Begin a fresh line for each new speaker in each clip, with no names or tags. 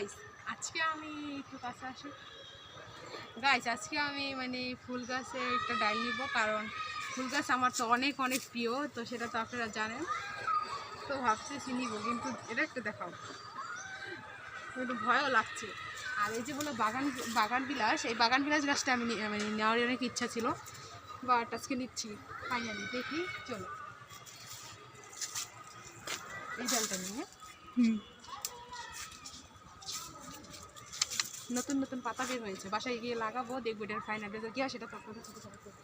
Guys আজকে আমি একটু কাছে আসি। গাইস আজকে আমি মানে ফুল গাছে একটা ডাল নিব, কারণ ফুল গাছ আমার তো অনেক অনেক প্রিয়, তো সেটা তো আপনারা জানেন। তো ভাবতেছি নিব, কিন্তু এটা একটু দেখাও, একটু ভয়ও লাগছে। আর এই যে বলো বাগান বিলাস, এই বাগান বিলাস গাছটা আমি মানে নেওয়ার অনেক ইচ্ছা ছিল, বাট আজকে নিচ্ছি ফাইনালি। দেখি চলো এই ডালটা নিয়ে। নতুন নতুন পাতা বের হয়েছে, বাসায় গিয়ে লাগাবো, দেখবো এটার ফাইনাল রেজাল্ট কি হয় সেটা তো আপনাদের সাথে শেয়ার করবো।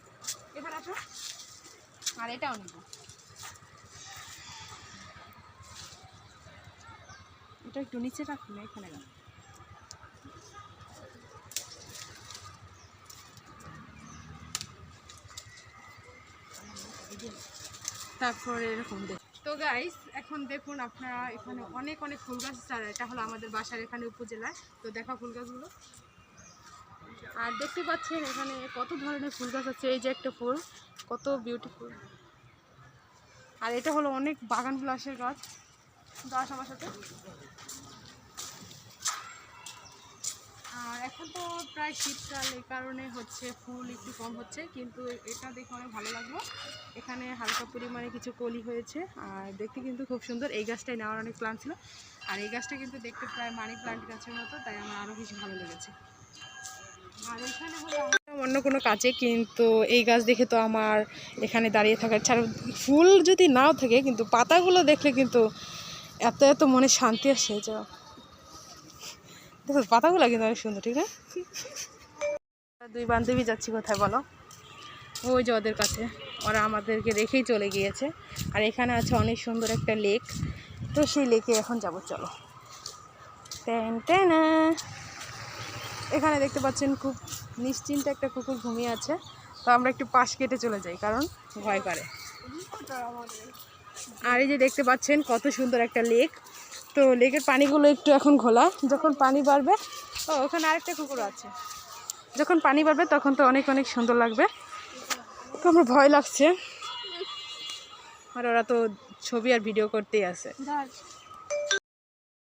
এবার আসো, আর এটাও নিব। এটা একটু নিচে রাখুন, এখানে রাখুন। তারপরে এরকম দেখ। তো গাইস এখন দেখুন আপনারা, এখানে অনেক অনেক ফুল গাছ আছে, এটা হলো আমাদের বাসার এখানে উপজেলায়। তো দেখা ফুল গাছগুলো, আর দেখতে পাচ্ছেন এখানে কত ধরনের ফুল গাছ আছে। এই যে একটা ফুল, কত বিউটিফুল। আর এটা হলো অনেক বাগান বিলাসের গাছ। গাছ আমার সাথে। আর এখন তো প্রায় শীতকাল, এই কারণে হচ্ছে ফুল একটু কম হচ্ছে, কিন্তু এটা দেখে অনেক ভালো লাগলো। এখানে হালকা পরিমাণে কিছু কলি হয়েছে, আর দেখতে কিন্তু খুব সুন্দর। এই গাছটাই নেওয়ার অনেক প্ল্যান ছিল, আর এই গাছটা কিন্তু দেখতে প্রায় মানি প্লান্ট গাছের মতো, তাই আমার আরও বেশি ভালো লেগেছে। আর এখানে হলো অন্য কোনো কাজে, কিন্তু এই গাছ দেখে তো আমার এখানে দাঁড়িয়ে থাকার ছাড়া, ফুল যদি নাও থাকে কিন্তু পাতাগুলো দেখলে কিন্তু এত এত মনে শান্তি আসে। যা দেখো পাতাগুলো কিন্তু অনেক সুন্দর, ঠিক না? দুই বান্ধবী যাচ্ছি কোথায় বলো? ওই যে ওদের কাছে, ওরা আমাদেরকে রেখেই চলে গিয়েছে। আর এখানে আছে অনেক সুন্দর একটা লেক, তো সেই লেকে এখন যাবো, চলো। Ten ten. এখানে দেখতে পাচ্ছেন খুব নিশ্চিন্তে একটা কুকুর ঘুমিয়ে আছে, তো আমরা একটু পাশ কেটে চলে যাই, কারণ ভয় করে। আর এই যে দেখতে পাচ্ছেন কত সুন্দর একটা লেক, তো লেকের পানিগুলো একটু এখন ঘোলা, যখন পানি বাড়বে, ও ওখানে আরেকটা কুকুর আছে, যখন পানি বাড়বে তখন তো অনেক অনেক সুন্দর লাগবে। তো আমার ভয় লাগছে, আর ওরা তো ছবি আর ভিডিও করতেই আছে।